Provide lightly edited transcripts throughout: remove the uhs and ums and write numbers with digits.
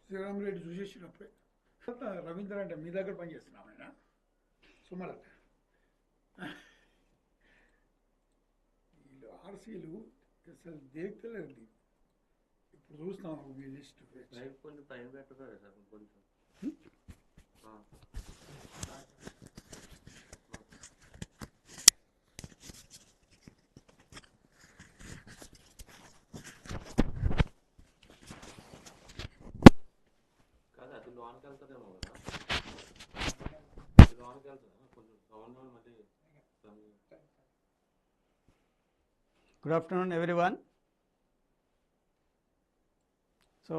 శ్రీరామరెడ్డి చూసేసినప్పుడే రవీంద్ర అంటే మీ దగ్గర పనిచేస్తున్నాం ఆయన సుమలత వీళ్ళు ఆర్సీలు అసలు దేక్తలేండి. ఇప్పుడు చూస్తాను మీ లిస్ట్ కొంచెం టైం పెట్టారు సార్ కొంచెం కాదు అది లోనికి వెళ్తుందేమో కదా, లోనికి వెళ్తుందా కొంచెం సౌండ్ మళ్ళీ. Good afternoon everyone. So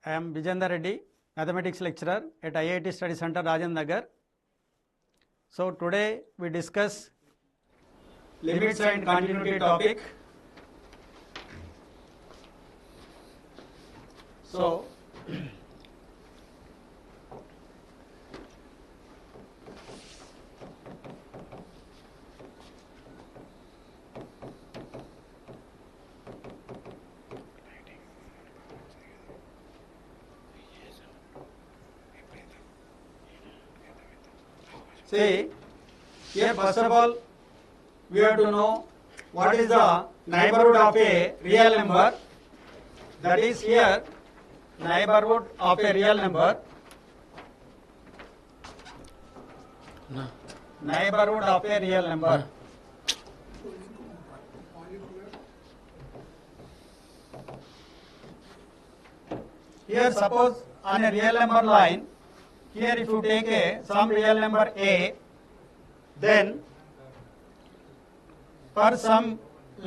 I am Vijayendra Reddy, mathematics lecturer at IIT Study Center Rajendra Nagar. So today we discuss limits and continuity topic. So see, here first of all we have to know what is the neighborhood of a real number. That is here neighborhood of a real number. Neighborhood of a real number. Here suppose on a real number line, here if you take some real number a, then for some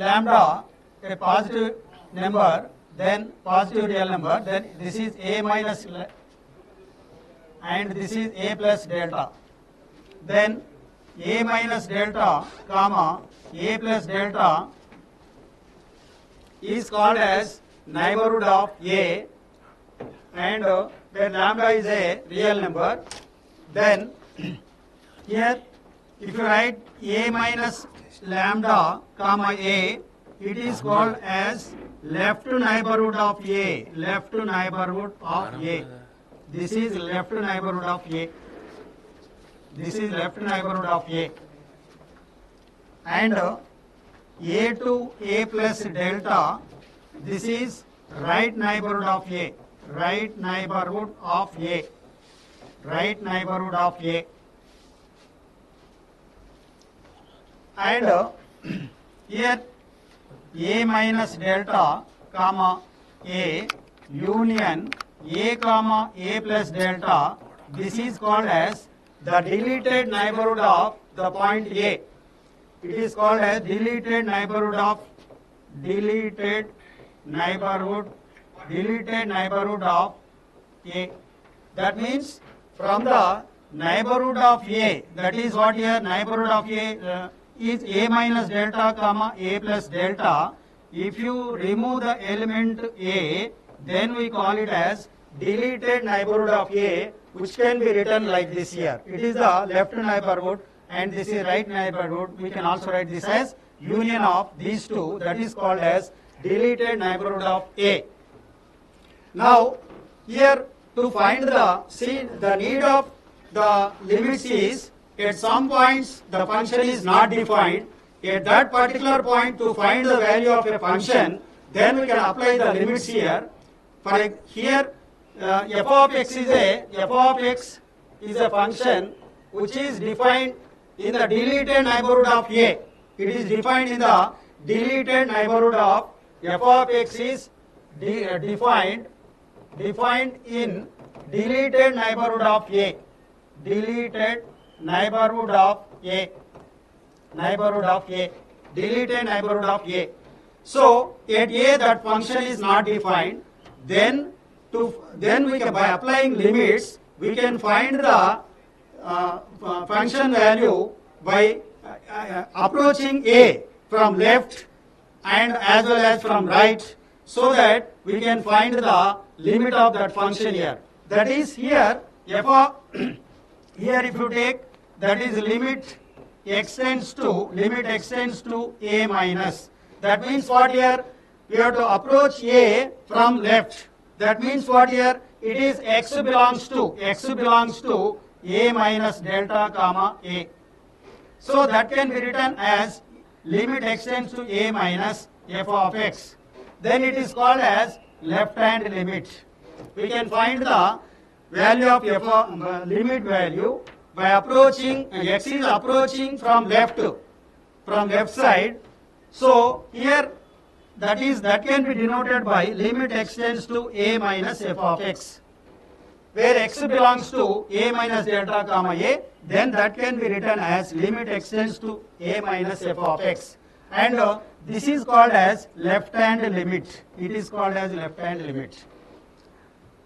lambda a positive number, then positive real number, then this is a minus and this is a plus delta. Then a minus delta comma a plus delta is called as neighborhood of a, and where lambda is a real number, then here if you write a minus lambda comma a, it is called as left neighborhood of a, left neighborhood of a. This is left neighborhood of a. This is left neighborhood of a. And a to a plus delta, this is right neighborhood of a. Right neighborhood of a. Right neighborhood of a. And here a minus delta comma a union a comma a plus delta, this is called as the deleted neighborhood of the point a. It is called as deleted neighborhood of a. That means from the neighborhood of a, that is what here neighborhood of a is a minus delta comma a plus delta. If you remove the element a, then we call it as deleted neighborhood of a, which can be written like this here. It is the left neighborhood and this is right neighborhood. We can also write this as union of these two, that is called as deleted neighborhood of a. Now here to find the need of the limits is at some points the function is not defined. At that particular point to find the value of a function, then we can apply the limits here. For here f of x is a function which is defined in the deleted neighborhood of a. It is defined in the deleted neighborhood of f of x is defined in deleted neighborhood of a. Deleted neighborhood of a. Deleted neighborhood of a. So at a that function is not defined. Then we can, by applying limits, we can find the function value by approaching a from left and as well as from right, so that we can find the limit of that function here. That is here f of here if you take, that is limit extends to a minus. That means what here? We have to approach a from left. That means what here? it is x belongs to a minus delta comma a. So that can be written as limit extends to a minus f of x. Then it is called as left hand limit. We can find the value of f of, limit value by approaching, x is approaching from left side. So here that can be denoted by limit extends to a minus f of x, where x belongs to a minus delta comma a, then that can be written as limit extends to a minus f of x. And this is called as left hand limit. It is called as left hand limit.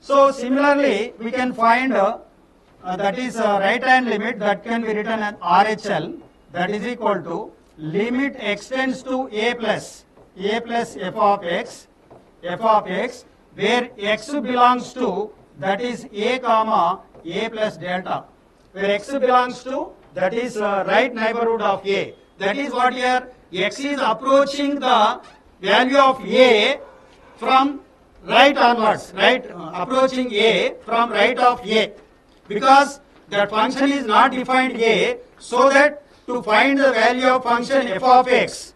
So similarly, we can find that is right hand limit, that can be written as RHL, that is equal to limit extends to a plus f of x, where x belongs to, that is a comma a plus delta, where x belongs to, that is right neighborhood of a. That is what here, x is approaching the value of a from right onwards, right, approaching a from right of a, because that function is not defined a, so that to find the value of function f of x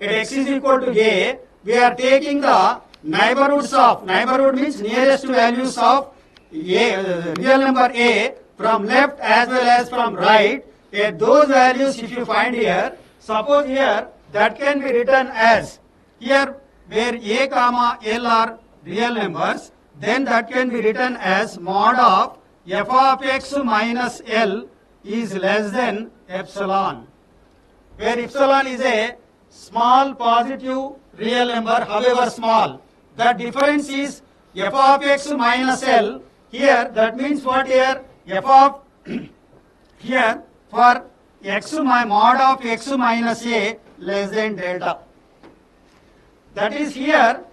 at x is equal to a, we are taking the neighborhoods of, neighborhood means nearest values of a, real number a, from left as well as from right. At those values if you find here, suppose here that can be written as, here where a comma l are real numbers, then that can be written as mod of f of x minus l is less than epsilon, where epsilon is a small positive real number, however small. The difference is f of x minus l. Here that means what here, f of here for x mod of x minus a less than delta. That is here.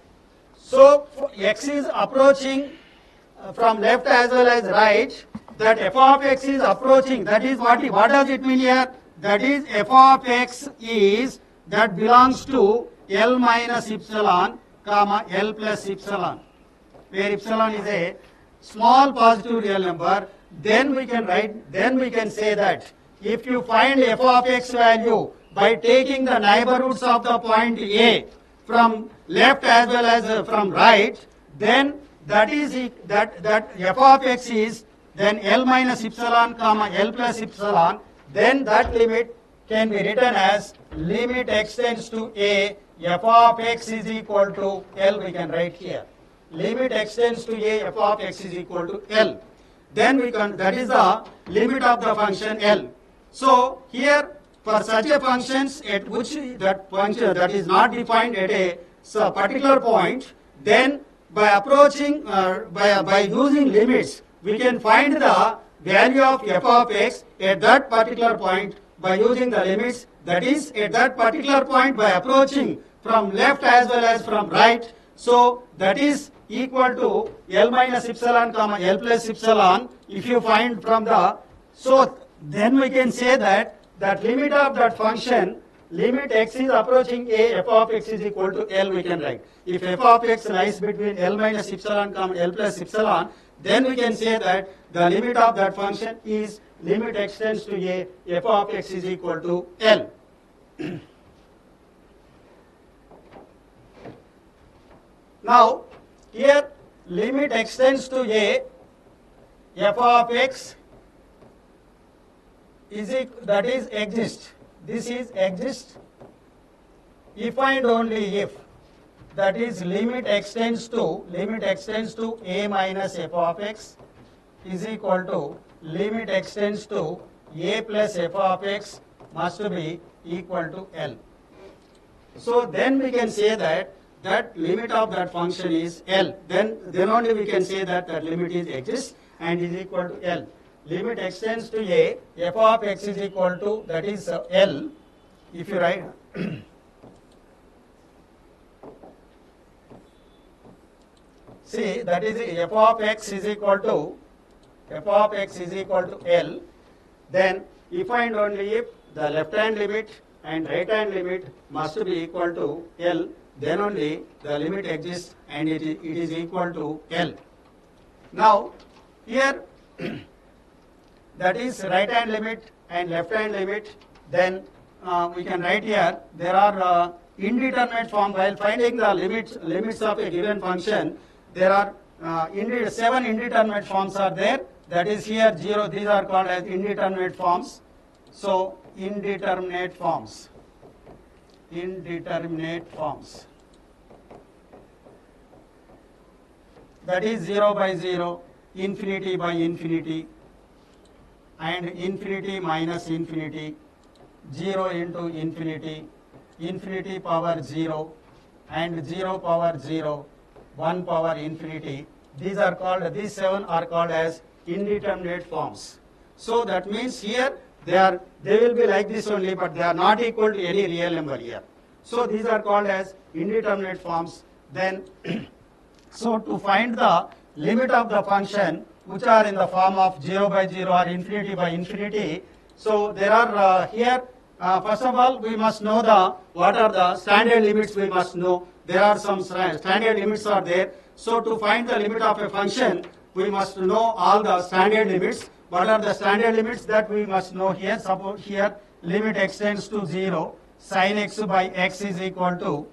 So x is approaching from left as well as right, that f of x is approaching, that is what does it mean here? That is f of x is, that belongs to L minus epsilon comma L plus epsilon, where epsilon is a small positive real number. Then we can write, then we can say that if you find f of x value by taking the neighborhoods of the point A from left as well as from right, then that is that f of x is then L minus epsilon comma L plus epsilon, then that limit can be written as limit extends to a, f of x is equal to L, we can write here. Limit extends to a, f of x is equal to L. Then we can, that is the limit of the function L. So here for such a functions at which that function that is not defined at a particular point, then by approaching by using limits, we can find the value of f of x at that particular point by using the limits, that is at that particular point by approaching from left as well as from right. So that is equal to L minus epsilon comma L plus epsilon if you find from the, so then we can say that that limit of that function, limit x is approaching a, f of x is equal to L, we can write. If f of x lies between L minus epsilon comma L plus epsilon, then we can say that the limit of that function is limit extends to a, f of x is equal to L. Now here limit extends to a, f of x is that is exist. This is exist if and only if, that is limit extends to a minus f of x is equal to limit extends to a plus f of x must be equal to L. So then we can say that that limit of that function is L. Then only we can say that that limit is exists and is equal to L. Limit extends to a, f of x is equal to, that is L. If you write see, that is f of x is equal to L, then if and only if the left hand limit and right hand limit must be equal to L, then only the limit exists and it is equal to L. Now here that is right hand limit and left hand limit. Then we can write here there are indeterminate form. While finding the limits of a given function, there are 7 indeterminate forms are there. That is here 0. These are called as indeterminate forms. So indeterminate forms. That is 0 by 0, infinity by infinity, and infinity minus infinity, 0 into infinity, infinity power 0, and 0 power 0, 1 power infinity. These 7 are called as indeterminate forms. So that means here they will be like this only, but they are not equal to any real number here. So these are called as indeterminate forms. Then so to find the limit of the function which are in the form of 0 by 0 or infinity by infinity, so there are here first of all we must know what are the standard limits. We must know there are some standard limits are there. So to find the limit of a function, we must know all the standard limits. What are the standard limits that we must know here? Suppose here limit extends to 0, sin x by x is equal to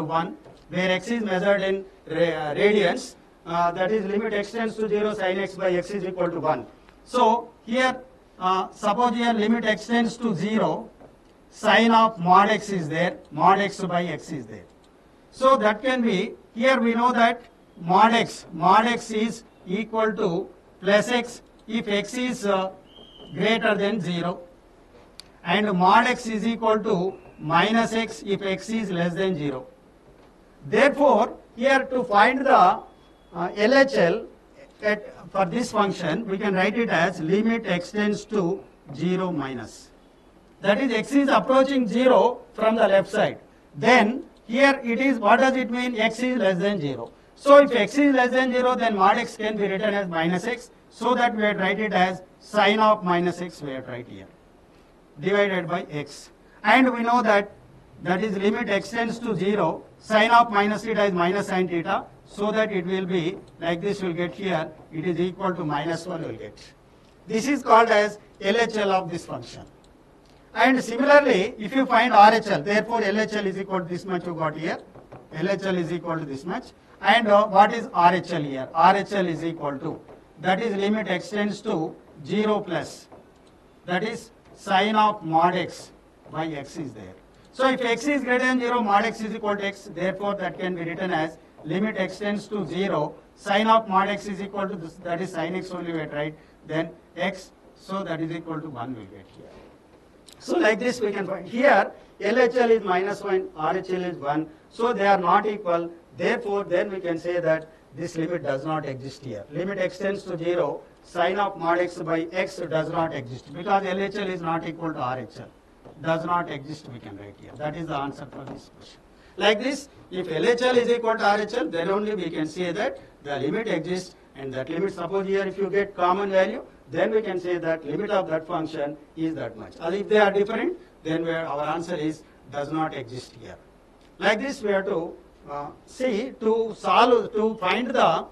1, where x is measured in radians. That is limit extends to 0, sin x by x is equal to 1. So here suppose here limit extends to 0, sin of mod x is there, mod x by x is there. So that can be, here we know that mod x is equal to plus x if x is greater than 0, and mod x is equal to minus x if x is less than 0. Therefore, here to find the LHL for this function, we can write it as limit extends to 0 minus. That is x is approaching 0 from the left side. Then here it is, what does it mean? X is less than 0. So if x is less than 0, then mod x can be written as minus x. So that we have write it as sin of minus x, we have write here, divided by x. And we know that is limit extends to 0, sin of minus theta is minus sin theta. So that it will be like this, we will get here, it is equal to minus 1 we will get. This is called as LHL of this function. And similarly, if you find RHL, therefore LHL is equal to this much you got here. LHL is equal to this much. And what is RHL here? RHL is equal to, that is limit extends to 0 plus, that is sin of mod x by x is there. So if x is greater than 0, mod x is equal to x, therefore that can be written as limit extends to 0, sin of mod x is equal to this, that is sin x only we have right, then x, so that is equal to 1 we will get here. So like this we can find here LHL is minus 1, RHL is 1, so they are not equal. Therefore then we can say that this limit does not exist here. Limit extends to 0, sin of mod x by x does not exist because LHL is not equal to RHL. Does not exist, we can write here. That is the answer for this question. Like this, if LHL is equal to RHL, then only we can say that the limit exists, and that limit, suppose here if you get common value, then we can say that limit of that function is that much. Or if they are different, then our answer is does not exist here. Like this, we have to to find the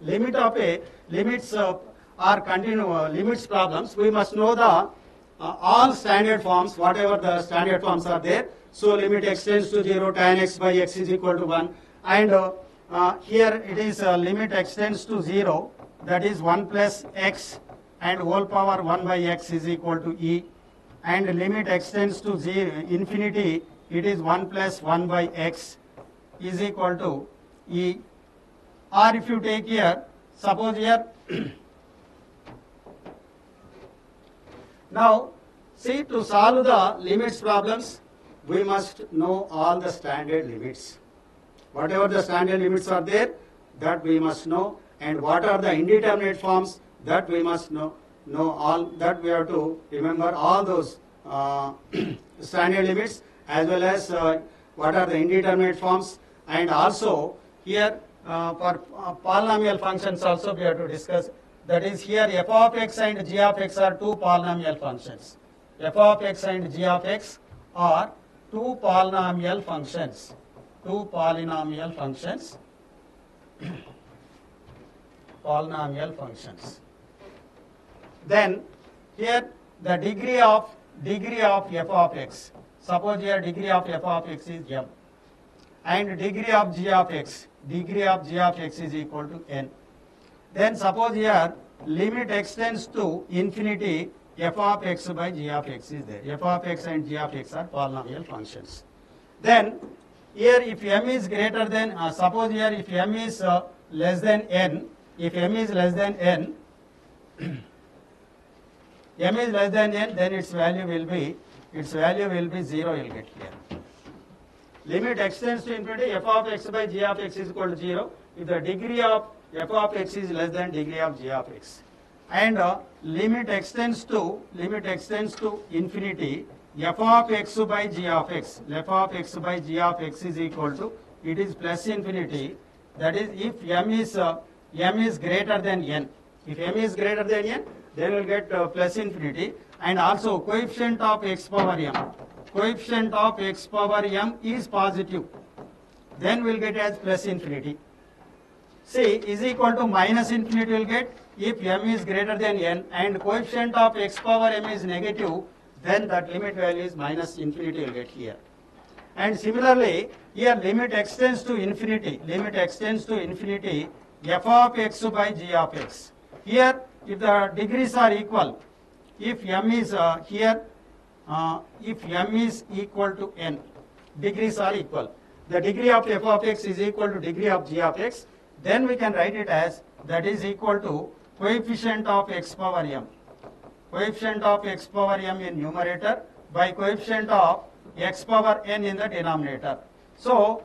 limit of a limits or limits problems, we must know the all standard forms, whatever the standard forms are there. So limit extends to 0, tan x by x is equal to 1, and here it is limit extends to 0, that is 1 plus x and whole power 1 by x is equal to e, and limit extends to 0, infinity, it is 1 plus 1 by x is equal to e. Or if you take here, suppose here now see, to solve the limits problems, we must know all the standard limits. Whatever the standard limits are there, that we must know, and what are the indeterminate forms, that we must know all, that we have to remember all those standard limits, as well as what are the indeterminate forms, and also here for polynomial functions also we have to discuss. That is here f of x and g of x are two polynomial functions. F of x and g of x are two polynomial functions. Two polynomial functions. polynomial functions. Then here the degree of f of x. Suppose here degree of f of x is m, and degree of g of x is equal to n. Then suppose here limit extends to infinity, f of x by g of x is there. F of x and g of x are polynomial functions. Then here if m is greater than, suppose here if m is less than n, if m is less than n, m is less than n, then its value will be 0, you will get here. Limit extends to infinity, f of x by g of x is equal to 0 if the degree of f of x is less than degree of g of x. And limit extends to infinity, f of x by g of x, is equal to, it is plus infinity, that is if m is greater than n. If m is greater than n, then we will get plus infinity. And also coefficient of x power m is positive, then we will get as plus infinity. C is equal to minus infinity will get if m is greater than n and coefficient of x power m is negative, then that limit value is minus infinity will get here. And similarly here limit extends to infinity, f of x by g of x. Here if the degrees are equal, if m is if m is equal to n, degrees are equal, the degree of f of x is equal to degree of g of x, then we can write it as that is equal to coefficient of x power m in numerator by coefficient of x power n in the denominator. So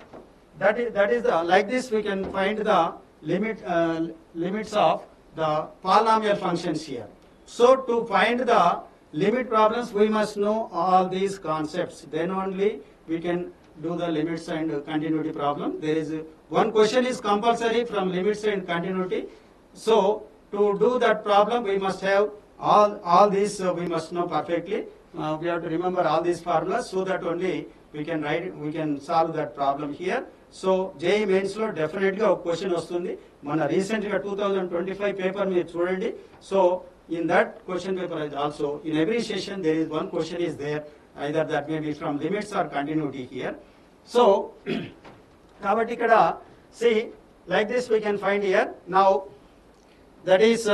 that is the, like this we can find the limits of the polynomial functions here. So to find the limit problems, we must know all these concepts, then only we can do the limits and continuity problem. There is one question is compulsory from limits and continuity. So to do that problem, we must have all these we must know perfectly. We have to remember all these formulas, so that only we can solve that problem here. So JEE mains lo definitely a question vastundi. Mana recently 2025 paper meer chudandi. So in that question paper also, in every session there is one question is there, either that may be from limits or continuity here. So kabatti ikkada see, like this we can find here. Now that is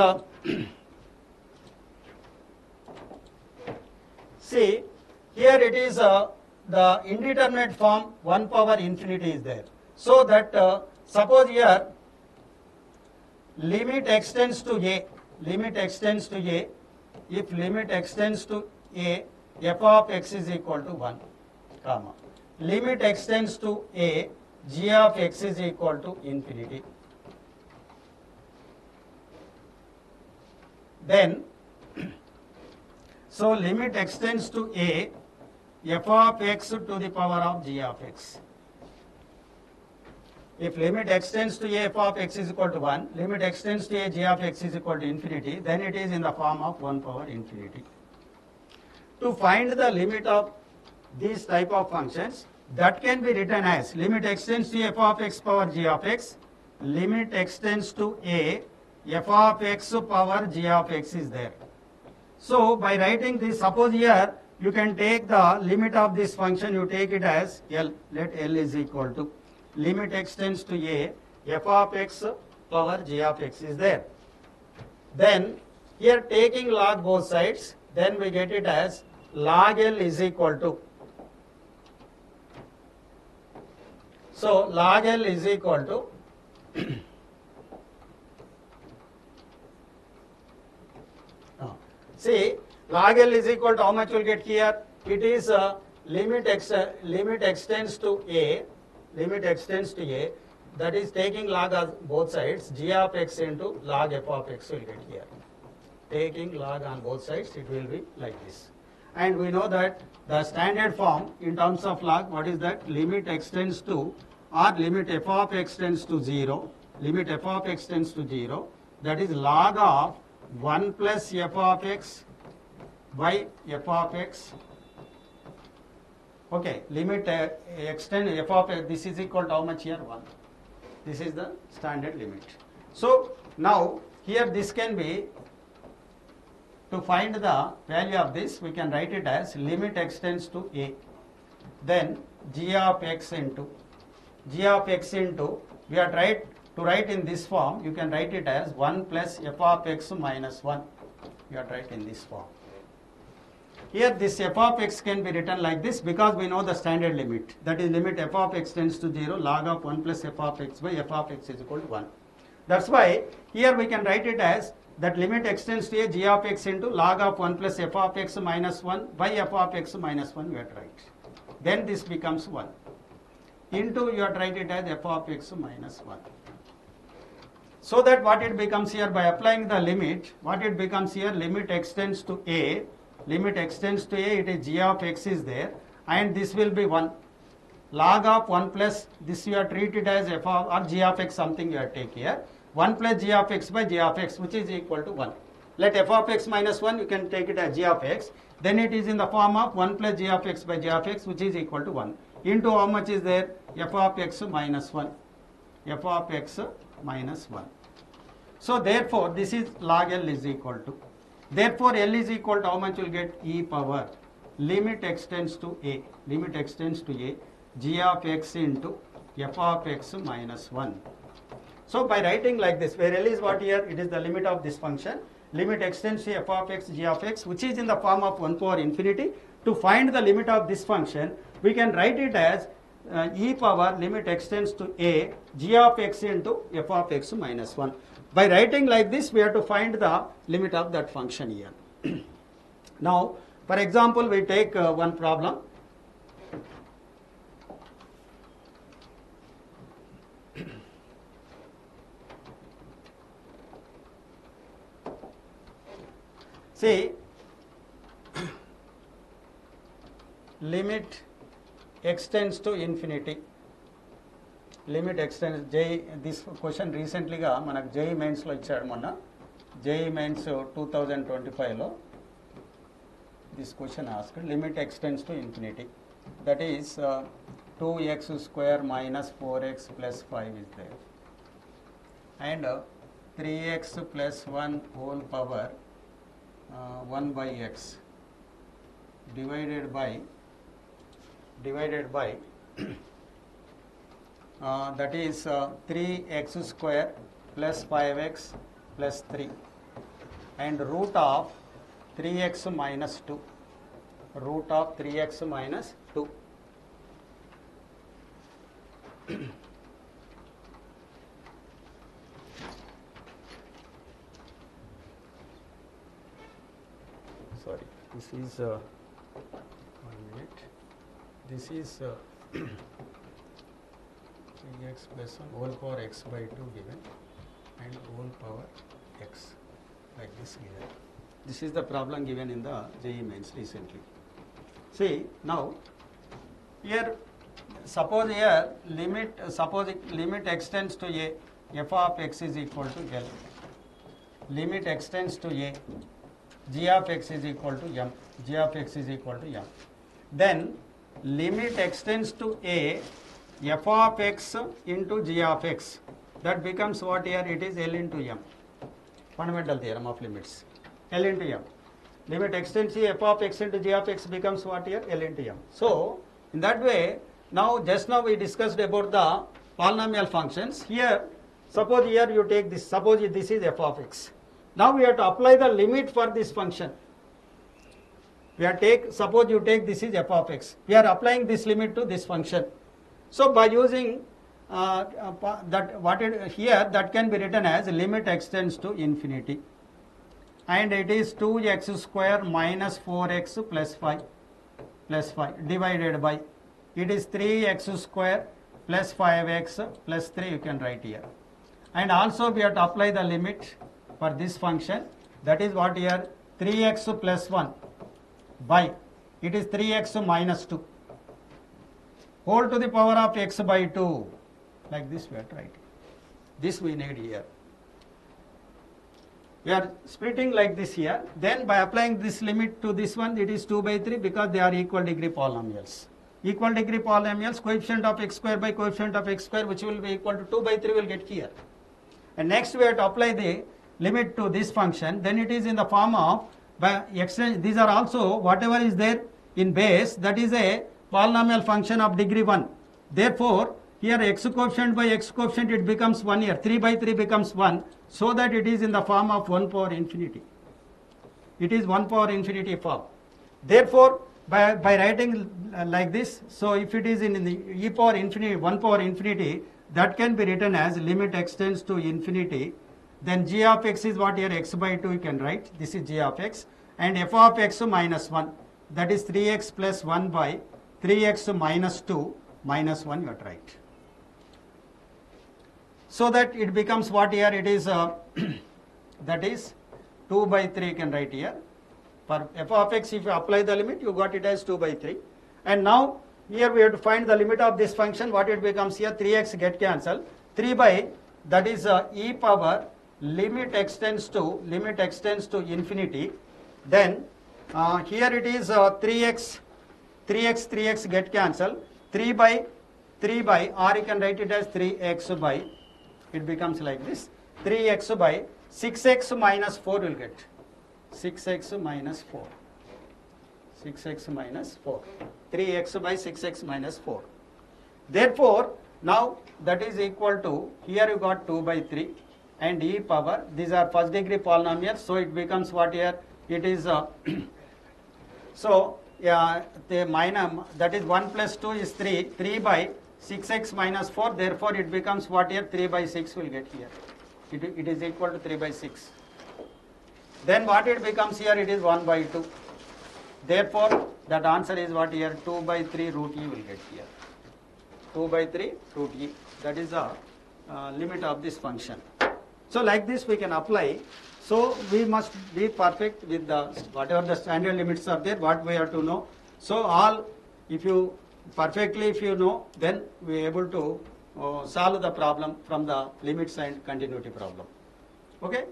see, here it is the indeterminate form 1 power infinity is there. So that suppose here limit extends to a, if limit extends to a, f of x is equal to 1, comma, limit extends to a, g of x is equal to infinity. Then so limit extends to a, f of x to the power of g of x. If limit extends to a, f of x is equal to 1, limit extends to a, g of x is equal to infinity, then it is in the form of 1 power infinity. To find the limit of these type of functions, that can be written as limit extends to f of x power g of x, limit extends to a, f of x power g of x is there. So by writing this, suppose here you can take the limit of this function, you take it as L, let L is equal to limit extends to a, f of x power g of x is there. Then here taking log both sides, then we get it as log L is equal to, so log L is equal to see, log L is equal to how much we'll get here? It is limit extends to a, that is taking log on both sides, g of x into log f of x will get here. Taking log on both sides, it will be like this. And we know that the standard form in terms of log, what is that? Limit extends to, or limit f of x tends to 0, that is log of 1 plus f of x by f of x. Okay, limit extend f of x, this is equal to how much here? 1. This is the standard limit. So Now here this can be, to find the value of this, we can write it as limit extends to a, then g of x into, we are trying to write in this form, you can write it as 1 plus f of x minus 1, you are right in this form. Here this f of x can be written like this because we know the standard limit, that is limit f of x tends to 0 log of 1 plus f of x by f of x is equal to 1. That's why here we can write it as that limit extends to a g of x into log of 1 plus f of x minus 1 by f of x minus 1, you are right. Then this becomes 1 into, you are write it as f of x minus 1. So that what it becomes here, by applying the limit, what it becomes here, limit extends to a, it is g of x is there, and this will be 1 log of 1 plus, this you are treated as f of or g of x, something you are take here, 1 plus g of x by g of x, which is equal to 1. Let f of x minus 1, you can take it as g of x, then it is in the form of 1 plus g of x by g of x, which is equal to 1, into how much is there, f of x minus 1, f of x minus 1. So therefore this is log L is equal to, therefore L is equal to how much you will get, e power limit extends to a, g of x into f of x minus 1. So by writing like this, where L is what here, it is the limit of this function, limit extends to f of x, g of x, which is in the form of 1 power infinity. To find the limit of this function, we can write it as e power limit extends to a, g of x into f of x minus 1. By writing like this, we have to find the limit of that function here. Now, for example, we take one problem. See, limit extends to infinity. Limit extends, this question recently ga manaku JEE mains lo ichchadu monna, JEE mains 2025 lo this question asked, limit extends to infinity, that is 2x square minus 4x plus 5 is there, and 3x plus 1 whole power 1 by x divided by that is 3x square plus 5x plus 3 and root of 3x minus 2, root of 3x minus 2. Sorry, this is 1 minute. This is 3x plus 1 whole power x by 2 given and whole power x, like this given. This is the problem given in the JEE mains recently. See, now here suppose here limit extends to a, f of x is equal to L, limit extends to a, g of x is equal to m, then limit extends to a, f of x into g of x, that becomes what here, it is L into m, fundamental theorem of limits, L into m. Limit extends to f of x into g of x becomes what here, L into m. So in that way, now just now we discussed about the polynomial functions. Here, suppose here you take this, suppose this is f of x. Now we have to apply the limit for this function. We are suppose you take this is f of x. We are applying this limit to this function. So by using here that can be written as limit extends to infinity, and it is 2x square minus 4x plus 5 divided by, it is 3x square plus 5x plus 3, you can write here. And also we have to apply the limit for this function, that is what here, 3x plus 1 by, it is 3x minus 2 whole to the power of x by 2, like this we are writing. This we need here. We are splitting like this here. Then by applying this limit to this one, it is 2 by 3 because they are equal degree polynomials. Equal degree polynomials, coefficient of x square by coefficient of x square, which will be equal to 2 by 3 will get here. And next we have to apply the limit to this function. Then it is in the form of by extension. These are also whatever is there in base, that is a polynomial function of degree 1. Therefore, here x coefficient by x coefficient it becomes 1 here. 3 by 3 becomes 1, so that it is in the form of 1 power infinity. It is 1 power infinity form. Therefore, by writing like this, so if it is in the e power infinity, 1 power infinity, that can be written as limit extends to infinity. Then g of x is what here, x by 2 you can write. This is g of x. And f of x minus 1. That is 3x plus 1 by 3x minus 2 minus 1 you have to write. So that it becomes what here, it is that is 2 by 3 you can write here. For f of x, if you apply the limit, you got it as 2 by 3. And now here we have to find the limit of this function. What it becomes here, 3x get cancelled. 3 by, that is e power limit extends to infinity. Then here it is 3x get cancelled. 3 by, or you can write it as 3x by, it becomes like this. 3x by 6x minus 4 will get. 6x minus 4. 6x minus 4. 3x by 6x minus 4. Therefore, now that is equal to, here you got 2 by 3 and e power, these are first degree polynomials, so it becomes what here, it is, so yeah, the minus, that is 1 plus 2 is 3, 3 by 6x minus 4, therefore it becomes what here, 3 by 6 will get here. It is equal to 3 by 6. Then what it becomes here, it is 1 by 2. Therefore, that answer is what here, 2 by 3 root e will get here. 2 by 3 root e. That is the limit of this function. So like this we can apply. So we must be perfect with the whatever the standard limits are there, what we have to know. So all, if you perfectly if you know, then we are able to solve the problem from the limits and continuity problem. Okay?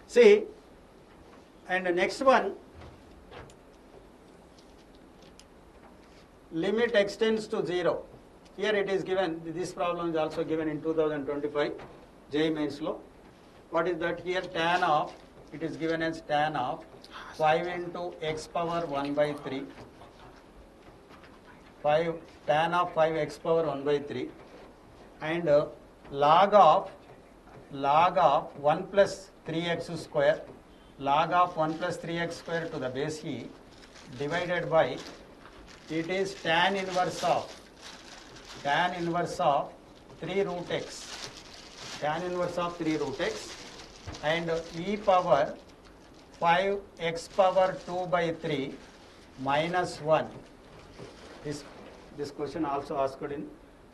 See, and the next one, limit extends to 0. Here it is given, this problem is also given in 2025 JEE Mains law. What is that here? Tan of, it is given as tan of 5 into x power 1 by 3. 5, tan of 5x power 1 by 3. And log of 1 plus 3x square, log of 1 plus 3x square to the base e divided by, it is tan inverse of 3 root x, tan inverse of 3 root x, and e power 5x power 2 by 3 minus 1. This question also asked in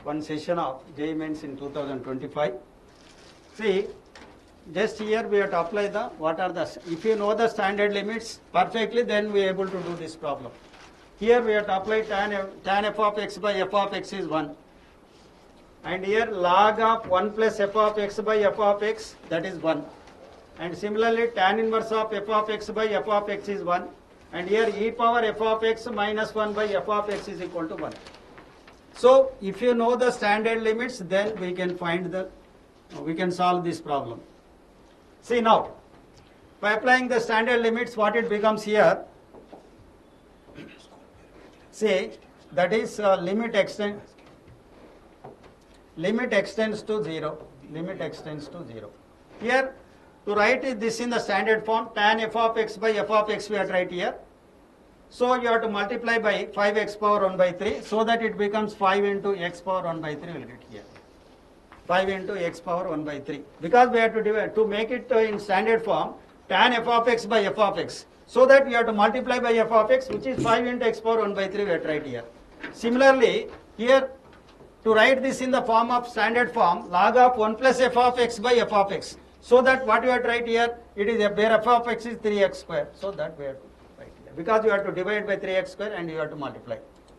one session of JEE Mains in 2025. See, just here we have to apply the, what are the, if you know the standard limits perfectly, then we are able to do this problem. Here we have to apply tan f of x by f of x is 1. And here log of 1 plus f of x by f of x, that is 1. And similarly tan inverse of f of x by f of x is 1. And here e power f of x minus 1 by f of x is equal to 1. So if you know the standard limits, then we can find the, we can solve this problem. See now, by applying the standard limits, what it becomes here, see, that is limit extends to 0. Limit extends to 0. Here, to write this in the standard form, tan f of x by f of x we have to write here. So you have to multiply by 5x power 1 by 3, so that it becomes 5 into x power 1 by 3 will get here. 5 into x power 1 by 3. Because we have to divide, to make it in standard form, tan f of x by f of x. So that we have to multiply by f of x, which is 5 into x power 1 by 3 we have to write here. Similarly, here to write this in the form of standard form, log of 1 plus f of x by f of x. So that what you have to write here, it is where f of x is 3x square. So that we have to write here. Because you have to divide by 3x square and you have to multiply.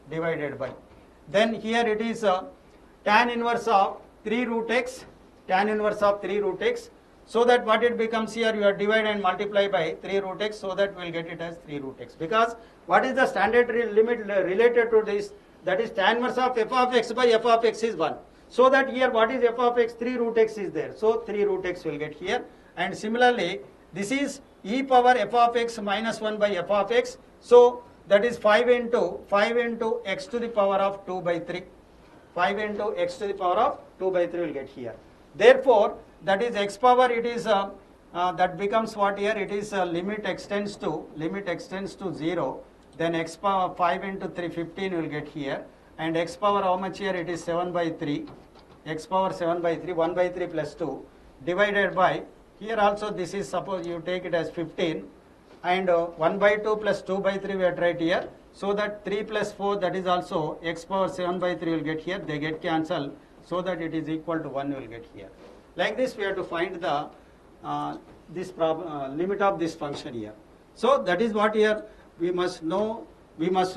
Divided by. Then here it is tan inverse of 3 root x, tan inverse of 3 root x So that what it becomes here, you are divide and multiply by 3 root x, so that we will get it as 3 root x. Because what is the standard limit related to this? That is tan inverse of f of x by f of x is 1. So that here what is f of x? 3 root x is there. So 3 root x will get here. And similarly, this is e power f of x minus 1 by f of x. So that is 5 into x to the power of 2 by 3. 5 into x to the power of 2 by 3 will get here. Therefore, that is x power, it is that becomes what here? It is limit extends to 0. Then x power 5 into 3, 15 will get here. And x power how much here? It is 7 by 3. X power 7 by 3, 1 by 3 plus 2 divided by, here also this is, suppose you take it as 15. And 1 by 2 plus 2 by 3 we have tried here. So that 3 plus 4, that is also x power 7 by 3 will get here. They get cancelled. So that it is equal to 1 will get here. Like this we have to find the limit of this function here. So that is what here we must know. We must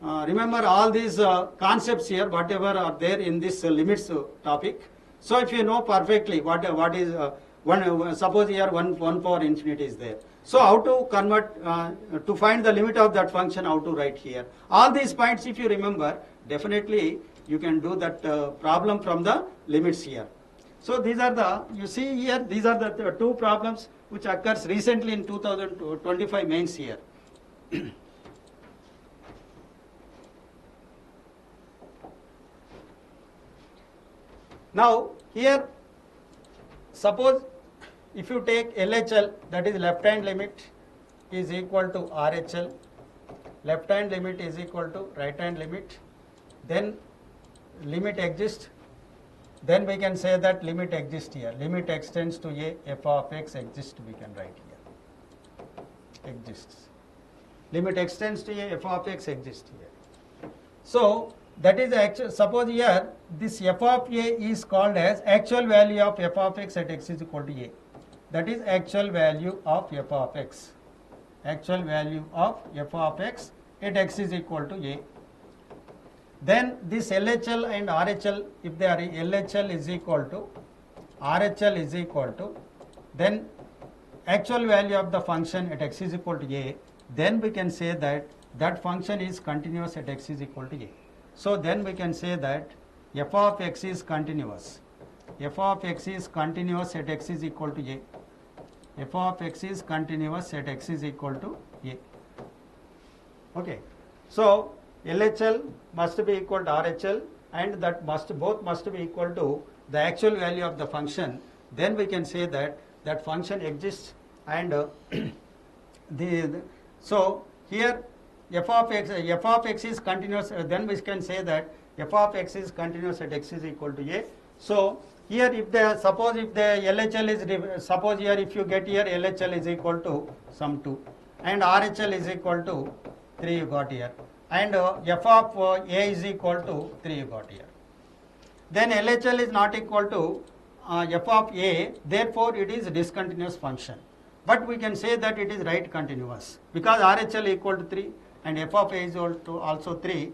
remember all these concepts here, whatever are there in this limits topic. So if you know perfectly what is suppose here 1 power infinity is there. So how to convert, to find the limit of that function, how to write here. All these points if you remember, definitely you can do that problem from the limits here. So these are the, you see here, these are the two problems which occurs recently in 2025 mains here. Now here, suppose if you take LHL, that is left hand limit is equal to RHL, left hand limit is equal to right hand limit, then limit exists, then we can say that limit exists here. Limit extends to a f of x exists, we can write here. Exists. Limit extends to a f of x exists here. So that is actual, suppose here this f of a is called as actual value of f of x at x is equal to a. That is actual value of f of x. Actual value of f of x at x is equal to a. Then this LHL and RHL, if they are LHL is equal to RHL is equal to, then actual value of the function at x is equal to a, then we can say that that function is continuous at x is equal to a. So then we can say that f of x is continuous. F of x is continuous at x is equal to a. F of x is continuous at x is equal to a. Okay. So LHL must be equal to RHL, and that both must be equal to the actual value of the function. Then we can say that that function exists, and so here f of x is continuous. Then we can say that f of x is continuous at x is equal to a. So here if the suppose if the LHL is suppose here if you get here LHL is equal to some 2 and RHL is equal to 3 you got here, and f of a is equal to 3 you got here. Then LHL is not equal to f of a, therefore it is a discontinuous function. But we can say that it is right continuous because RHL equal to 3 and f of a is equal to also 3.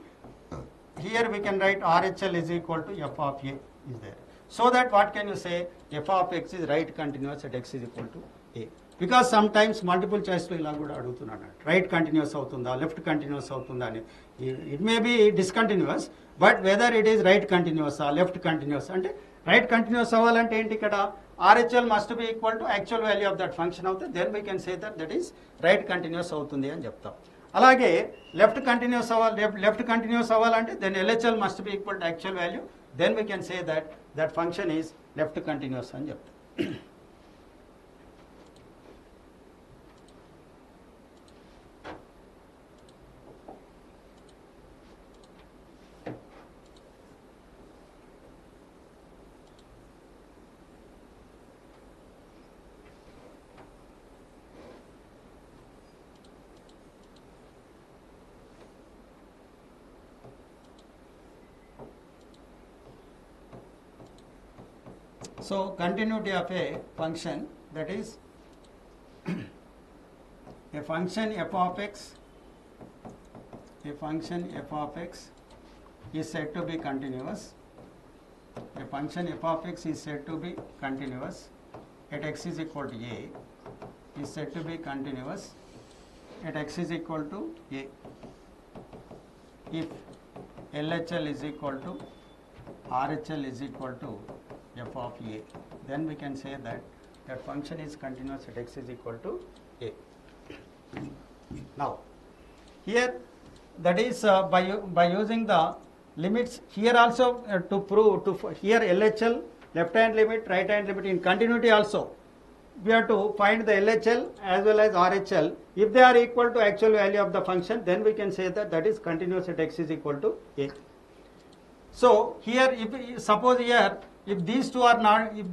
Here we can write RHL is equal to f of a is there. So that what can you say? F of x is right continuous at x is equal to a. Because sometimes multiple choice లో ఇలా కూడా అడుగుతున్నాను, right continuous అవుతుందా left continuous అవుతుందా అని. It may be discontinuous, but whether it is right continuous left continuous అంటే right continuous అవ్వాలంటే ఏంటి ఇక్కడ RHL must be equal to actual value of that function అవుతుంది. Then we can say that that is right continuous అవుతుంది అని చెప్తాం. అలాగే left continuous అవ్వాలంటే then LHL must be equal to actual value. Then we can say that that function is left continuous అని చెప్తాం. So continuity of a function, that is a function f of x is said to be continuous. A function f of x is said to be continuous at x is equal to a is said to be continuous at x is equal to a if LHL is equal to RHL is equal to f of a, then we can say that that function is continuous at x is equal to a. Now here that is by using the limits here also to prove here LHL left hand limit, right hand limit in continuity also we have to find the LHL as well as RHL. If they are equal to actual value of the function, then we can say that that is continuous at x is equal to a. So here if suppose here if these two are not, if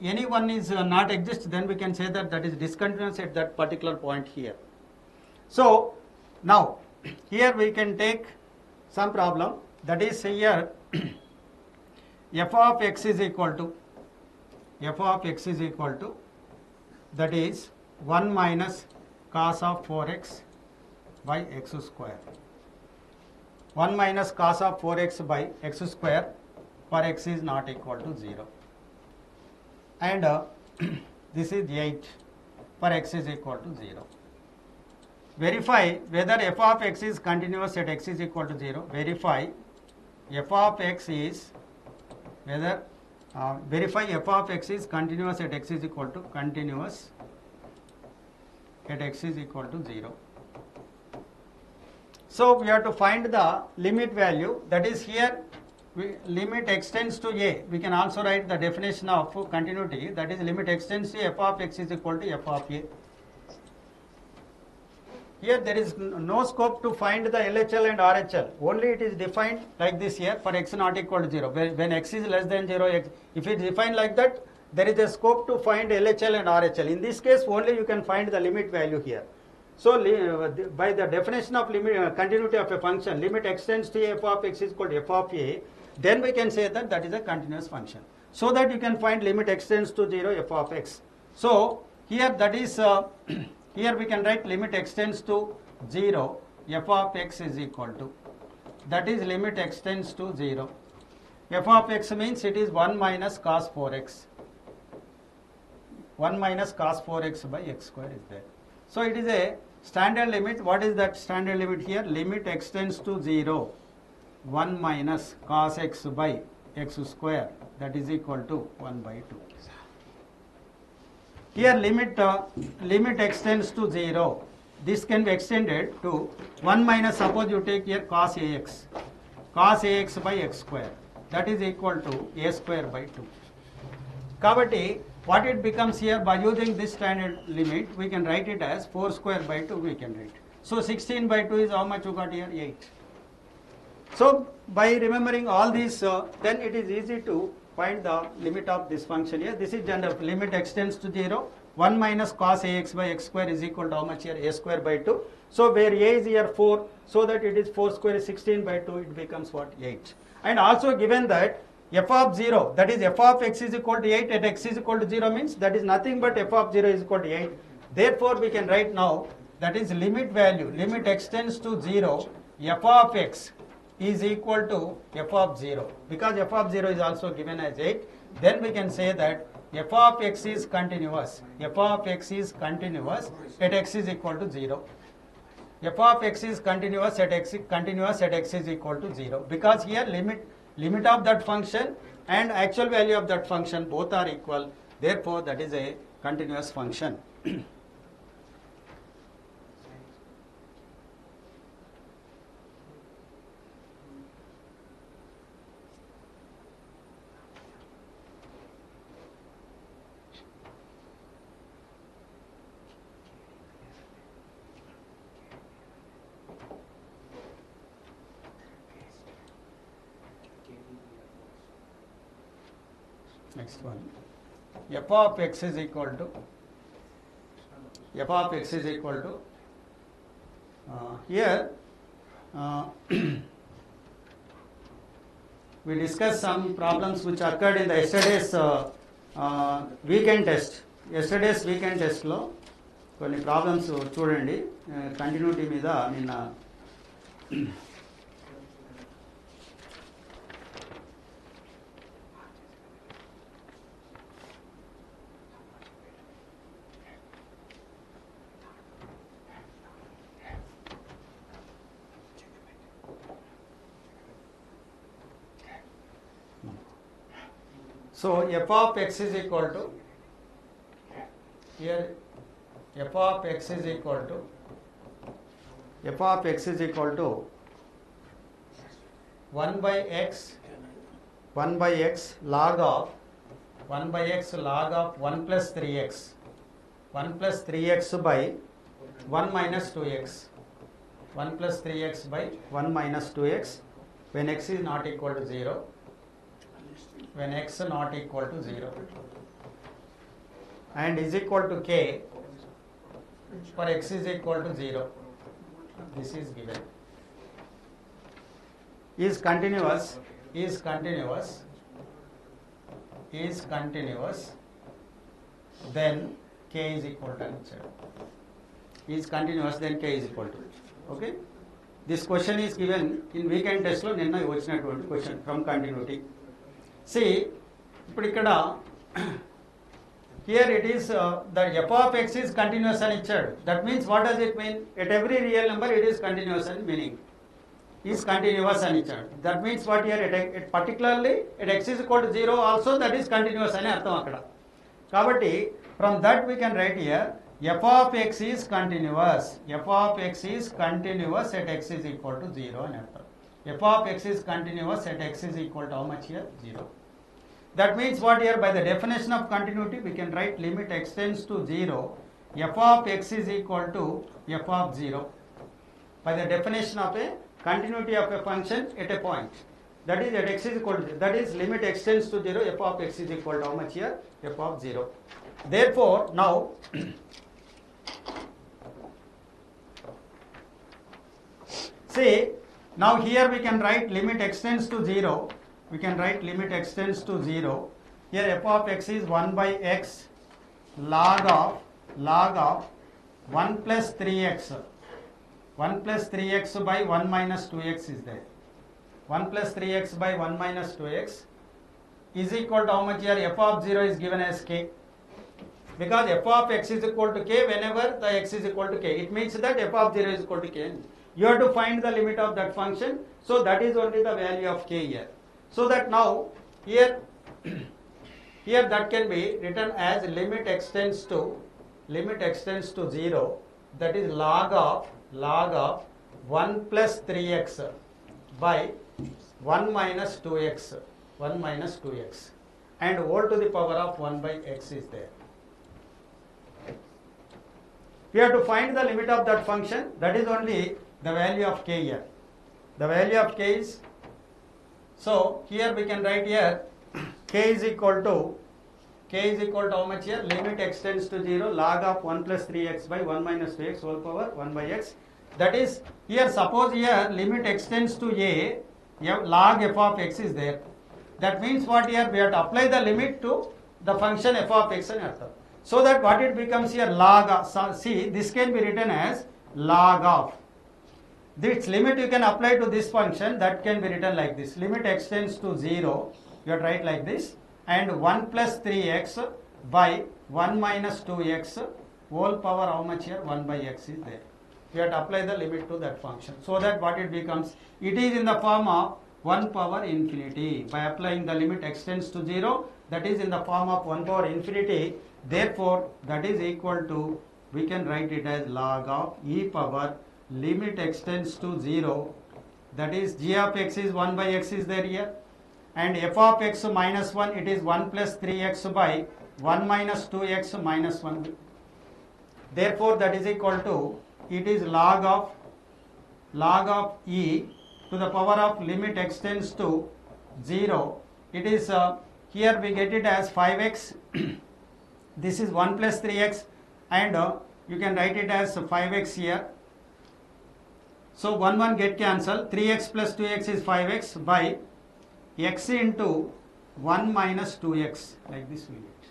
any one is not exist, then we can say that that is discontinuous at that particular point here. So now here we can take some problem, that is here f of x is equal to that is 1 minus cos of 4x by x square. 1 minus cos of 4x by x square for x is not equal to 0. And this is 8 for x is equal to 0. Verify whether f of x is continuous at x is equal to 0. Verify f of x is whether verify f of x is continuous at x is equal to continuous at x is equal to 0. So we have to find the limit value, that is here limit extends to a. We can also write the definition of continuity, that is limit extends to f of x is equal to f of a. Here there is no scope to find the LHL and RHL, only it is defined like this here for x not equal to 0. When x is less than 0, if it is defined like that, there is a scope to find LHL and RHL. In this case only you can find the limit value here. So by the definition of limit continuity of a function, limit extends to f of x is equal to f of a, then we can say that that is a continuous function. So that you can find limit extends to 0 f of x. So here that is here we can write limit extends to 0 f of x is equal to, that is limit extends to 0. F of x means it is 1 minus cos 4x. 1 minus cos 4x by x square is there. So it is a standard limit. What is that standard limit here? Limit extends to 0 1 minus cos x by x square, that is equal to 1 by 2. Here limit extends to 0. This can be extended to 1 minus, suppose you take here cos ax by x square, that is equal to a square by 2. Kabatti, what it becomes here, by using this standard limit, we can write it as 4 square by 2 we can write. So 16 by 2 is how much you got here? 8. So by remembering all these, then it is easy to find the limit of this function here. This is general limit extends to 0. 1 minus cos ax by x square is equal to how much here? A square by 2. So where a is here 4, so that it is 4 square is 16 by 2, it becomes what? 8. And also given that f of 0, that is f of x is equal to 8 at x is equal to 0 means that is nothing but f of 0 is equal to 8. Therefore we can write now that is limit value, limit extends to 0, f of x is equal to f of 0. Because f of 0 is also given as 8, then we can say that f of x is continuous. F of x is continuous at x is equal to 0. F of x is continuous at x is equal to 0. Because here limit of that function and actual value of that function both are equal. Therefore that is a continuous function. Next one, f of x is equal to here we discussed some problems which occurred in the yesterday's weekend test. Yesterday's weekend test lo కొన్ని problems చూడండి, continuity మీద నిన్న So f of x is equal to, here f of x is equal to 1 by x log of 1 plus 3x 1 plus 3x by 1 minus 2x 1 plus 3x by 1 minus 2x when x is not equal to 0, when x not equal to 0, and is equal to k for x is equal to 0. This is given. Is continuous, then k is equal to answer. Is continuous, then k is equal to. Okay? This question is given in weekend test lo ninna vachinatuvanti question from continuity. See, ఇప్పుడు ఇక్కడ here it is the f of x is continuous అని ఇచ్చాడు. That means what does it mean? At every real number it is continuous అని meaning. Is continuous అని ఇచ్చాడు. That means what here at particularly at x is equal to 0 also that is continuous అని అర్థం అక్కడ. కాబట్టి from that we can write here f of x is continuous. f of x is continuous at x is equal to 0 అని అర్థం. f of x is continuous at x is equal to how much here? 0. That means what here by the definition of continuity we can write limit x tends to 0 f of x is equal to f of 0 by the definition of a continuity of a function at a point, that is at x is equal to 0, that is limit x tends to 0 f of x is equal to how much here? F of 0. Therefore now see, now here we can write limit x tends to 0. We can write limit x tends to 0. Here f of x is 1 by x log of 1 plus 3x. 1 plus 3x by 1 minus 2x is there. 1 plus 3x by 1 minus 2x is equal to how much here? F of 0 is given as k. Because f of x is equal to k whenever the x is equal to k. It means that f of 0 is equal to k. You have to find the limit of that function. So that is only the value of k here. So that now here that can be written as limit x tends to 0, that is log of 1 plus 3x by 1 minus 2x and whole to the power of 1 by x is there. We have to find the limit of that function, that is only the value of k here. The value of k is, so here we can write here k is equal to how much here? Limit x tends to 0 log of 1 plus 3x by 1 minus 2x whole power 1 by x. That is here, suppose here limit x tends to a log f of x is there. That means what here? We have to apply the limit to the function f of x and artham. So that what it becomes here? Log of, see, this can be written as log of. This limit you can apply to this function, that can be written like this. Limit x tends to 0, you have to write like this, and 1 plus 3x by 1 minus 2x whole power how much here? 1 by x is there. You have to apply the limit to that function. So that what it becomes? It is in the form of 1 power infinity. By applying the limit x tends to 0, that is in the form of 1 power infinity. Therefore, that is equal to, we can write it as log of e power limit x tends to 0, that is g of x is 1 by x is there here, and f of x minus 1, it is 1 plus 3x by 1 minus 2x minus 1. Therefore that is equal to, it is log of e to the power of limit x tends to 0. It is here we get it as 5x. This is 1 plus 3x, and you can write it as 5x here. So 1 get cancel, 3x plus 2x is 5x by x into 1 minus 2x, like this we get.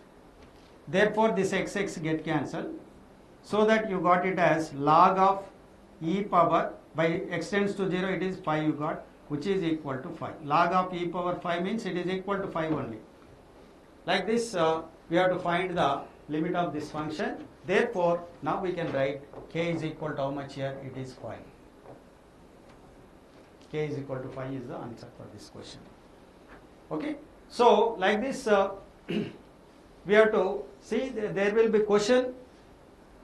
Therefore this x get cancelled, so that you got it as log of e power, by x tends to 0 it is 5 you got, which is equal to 5. Log of e power 5 means it is equal to 5 only. Like this we have to find the limit of this function. Therefore now we can write k is equal to how much here? It is 5. K is equal to 5 is the answer for this question. Okay. So like this, we have to see there will be question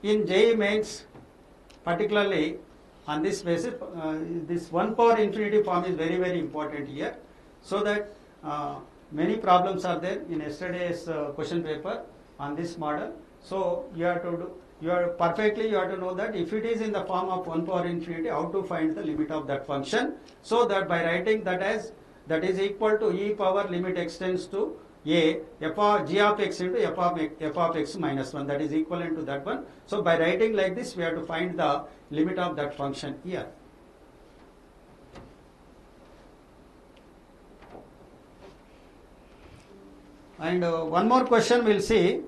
in JEE mains, particularly on this basis. This 1 power infinity form is very very important here, so that many problems are there in yesterday's question paper on this model. So you have to do, you have to know that if it is in the form of 1 power infinity, how to find the limit of that function, so that by writing that as that is equal to e power limit extends to a f of g of x into f of x minus 1, that is equivalent to that one. So by writing like this, we have to find the limit of that function here. And one more question we'll see.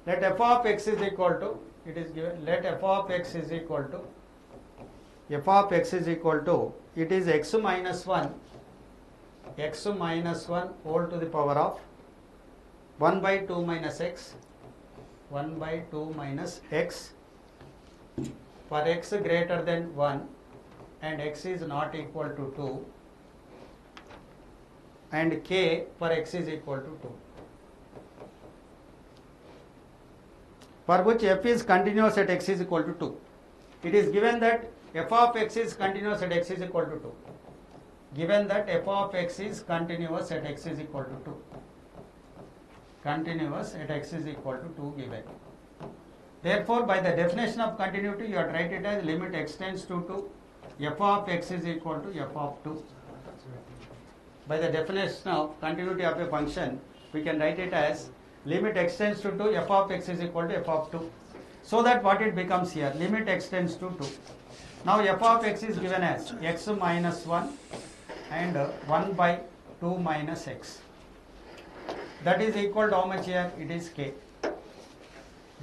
Let f of x is equal to, it is given, let f of x is equal to, it is x minus 1 whole to the power of 1 by 2 minus x, 1 by 2 minus x for x greater than 1 and x is not equal to 2, and k for x is equal to 2. For which f is continuous at x is equal to 2. It is given that f of x is continuous at x is equal to 2. Given that f of x is continuous at x is equal to 2. Continuous at x is equal to 2 given. Therefore, by the definition of continuity, you have to write it as limit extends to 2, f of x is equal to f of 2. By the definition of continuity of a function, we can write it as limit extends to 2, f of x is equal to f of 2. So that what it becomes here, limit extends to 2. Now f of x is given as x minus 1 and 1 by 2 minus x. That is equal to how much here? It is k.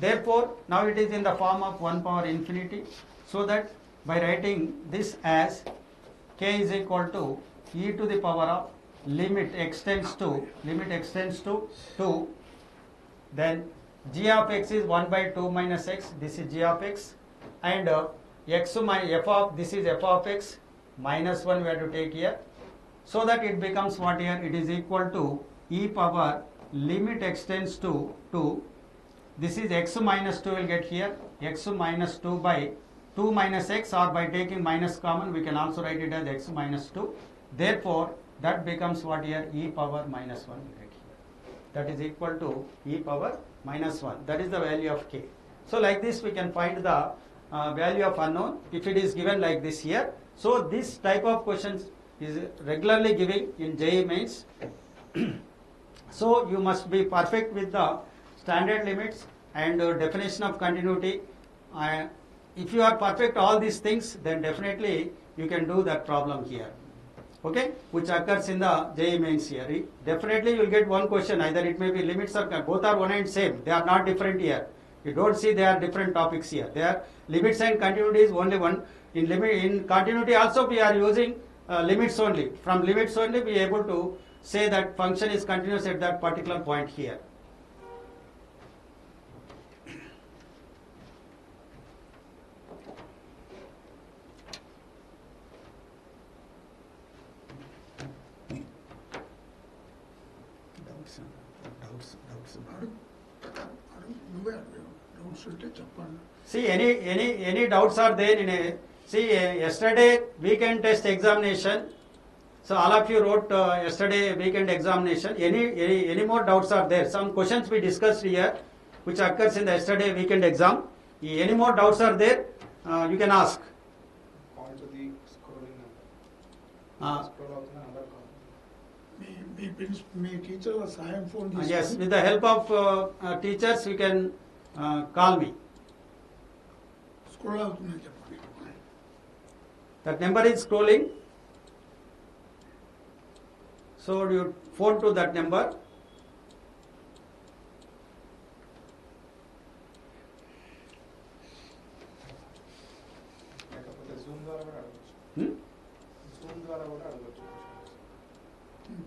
Therefore, now it is in the form of 1 power infinity, so that by writing this as k is equal to e to the power of limit extends to 2, then g of x is 1 by 2 minus x, this is g of x, and x minus f of, this is f of x minus 1 we have to take here, so that it becomes what here? It is equal to e power limit extends to 2, this is x minus 2 will get here, x minus 2 by 2 minus x, or by taking minus common we can also write it as x minus 2. Therefore, that becomes what here? E power minus 1 will get here. That is equal to e power minus 1. That is the value of k. So like this we can find the value of unknown if it is given like this here. So this type of questions is regularly giving in JEE mains. So you must be perfect with the standard limits and definition of continuity. If you are perfect all these things, then definitely you can do that problem here. Okay, which occurs in the JEE mains here. Definitely you will get one question, either it may be limits or both are one and same. They are not different here. You don't see they are different topics here. They are limits and continuity is only one. In continuity also we are using limits only. From limits only we are able to say that function is continuous at that particular point here. See, any doubts are there in a, see yesterday weekend test examination, so all of you wrote yesterday weekend examination. Any more doubts are there? Some questions we discussed here which occurs in the yesterday weekend exam. Any more doubts are there? You can ask. మీ టీచర్ల సాయం phone Yes, with the help of teachers you can call me. Scroll అవుతుందని చెప్పండి. That number is scrolling. So you phone to that number.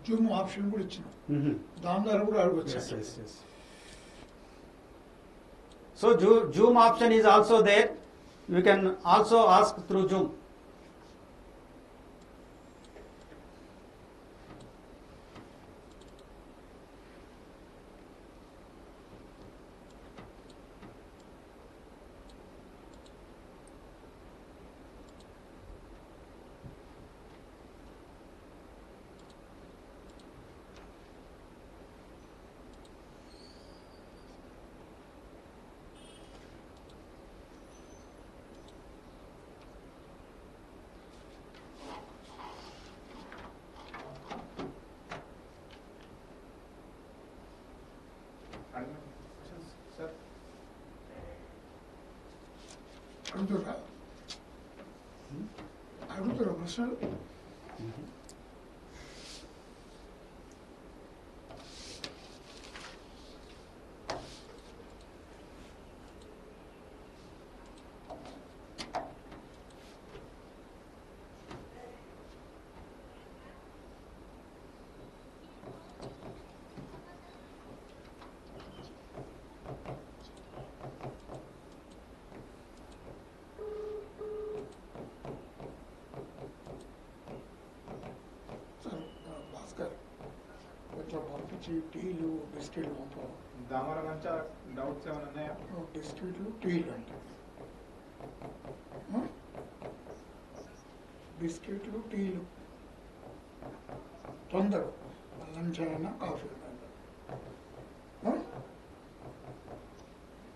Zoom option కూడా ఇచ్చినాం, Mhm. దాని ద్వారా కూడా Yes, అడగచ్చు. yes, yes. So zoom option is also there. You can also ask through Zoom. అడుగుతారా అడుగుతారా ప్రశ్నలు? భాస్కర్ కొంచెం పంపించి టీలు బిస్కెట్లు పంపం. దామర మంచి డౌట్స్ ఏమైనా ఉన్నాయా? బిస్కెట్లు టీలు అంటే బిస్కెట్లు టీలు తొందర లంచ్ అయినా కాఫీ అయినా.